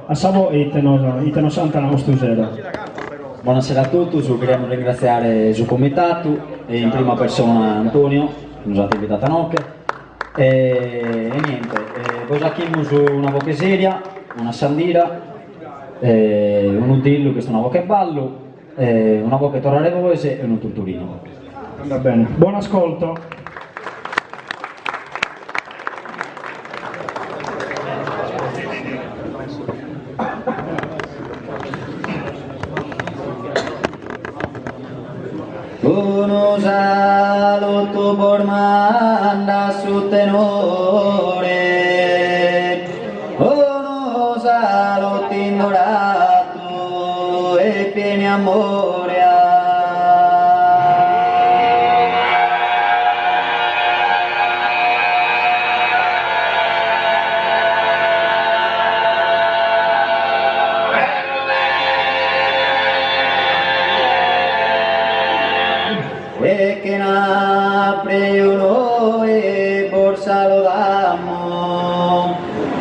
a Savo e Iteno Santana Ostusera. Buonasera a tutti, vogliamo ringraziare il comitato e in prima persona Antonio, che ci ha invitato a noi. E niente, poi abbiamo una voce seria, una sandira, un utillo che è una voce ballo, una voce torare voce e un torturino. Va bene, buon ascolto. Uno saluto por manda su tenore, uno saluto indorato e pieni amore. E che napre uno e por saludamos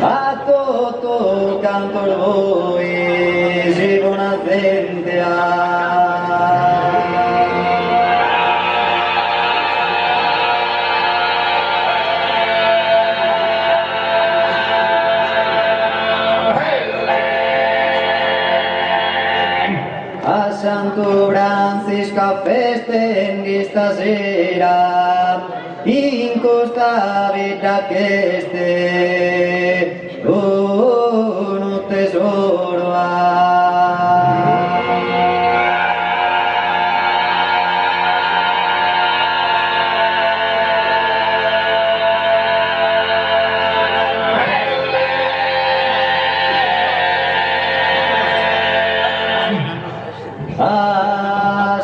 a tutto cantor voi si buona gente a Santo Francisco feste stasera in questa vita che ste un tesoro a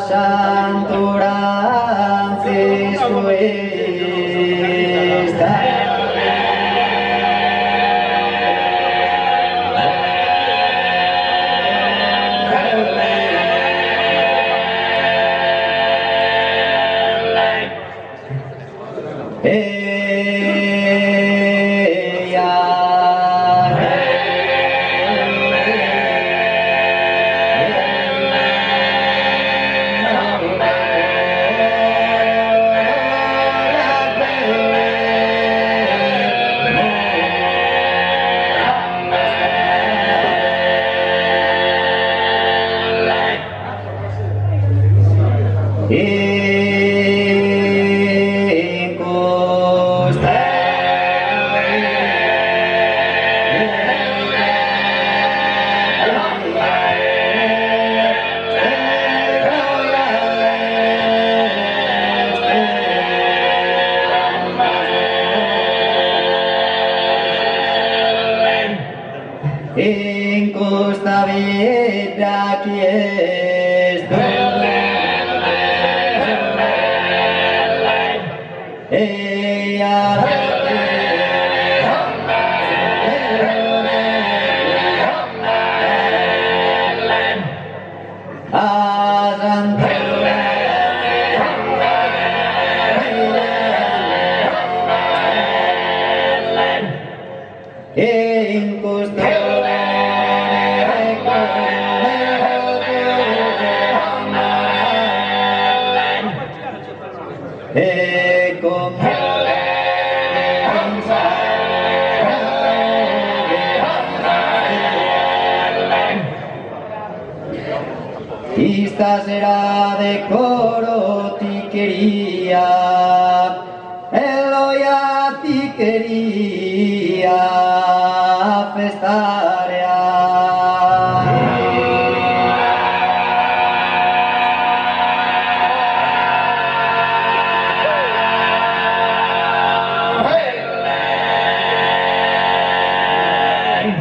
Santo Francisco in questa vita chiesto e a Santo e in questa e con y stasera de coro ti quería, Elo ya ti quería festare.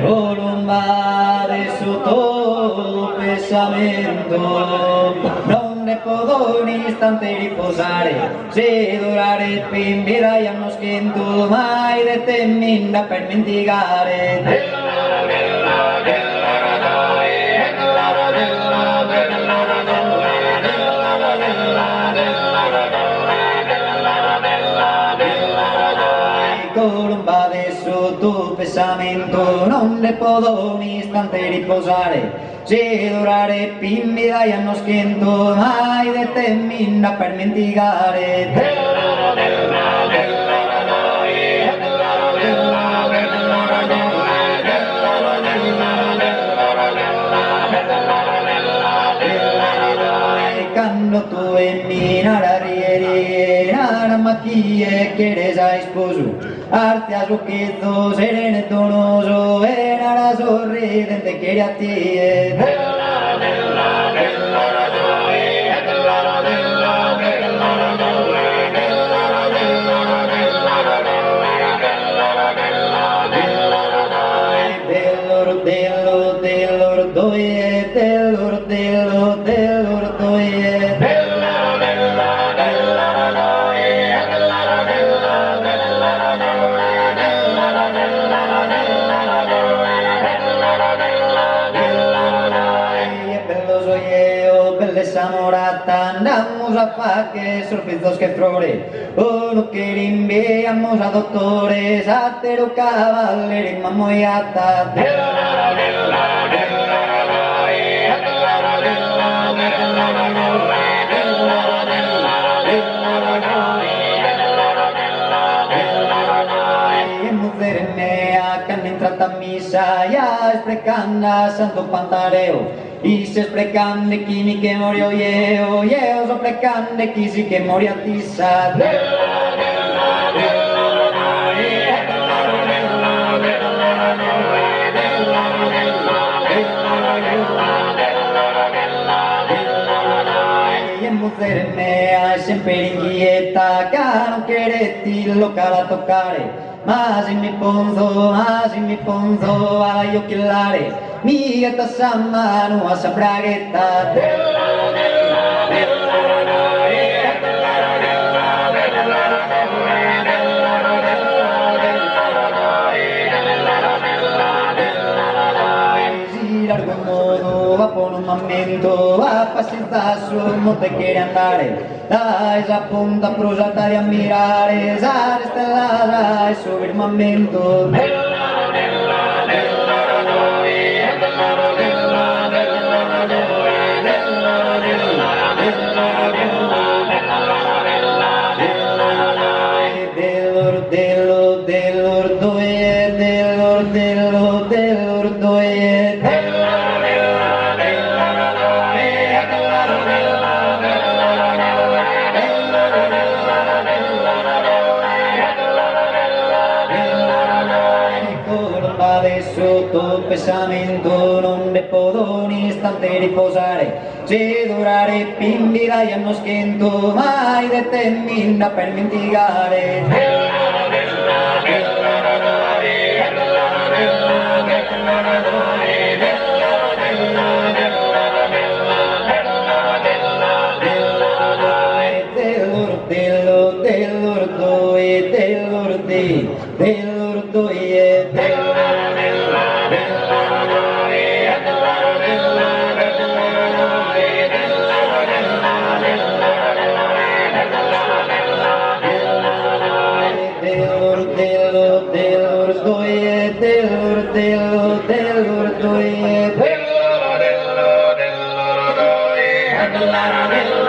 Columbare sotto pensamento, non ne posso un istante riposare, se durare in vita io non schiento mai di te minda per dimenticare. Colomba adesso tu pensamento non ne può un istante riposare. Se durare fin vida ya no schiento mai de te minna per mentigare. Quando tu e mi nara rieri nara macchie che resa sposo arte a succhezzo sereno e donoso e nara sorridente che a te andamos a faques, sorpizos que flore o no que enviamos a doctores a tero cavalieri mamoiata che hanno entrato a missa ya sprecando santo pantareo y se sprecando chi mi che morio io so sprecando chi si che morio a tissa mujer mea sempre inquieta che non queretti lo cara toccare ma se mi ponzo a io killare mi gata sa mano a sa braghetta largo modo va por un momento va pazienza su non te quiere andare dai esa punta prosata di ammirare esa stellata e subir momento sotto pensamento non ne può un istante riposare se durare fin vida ya no schiento mai de te minna per mentigare del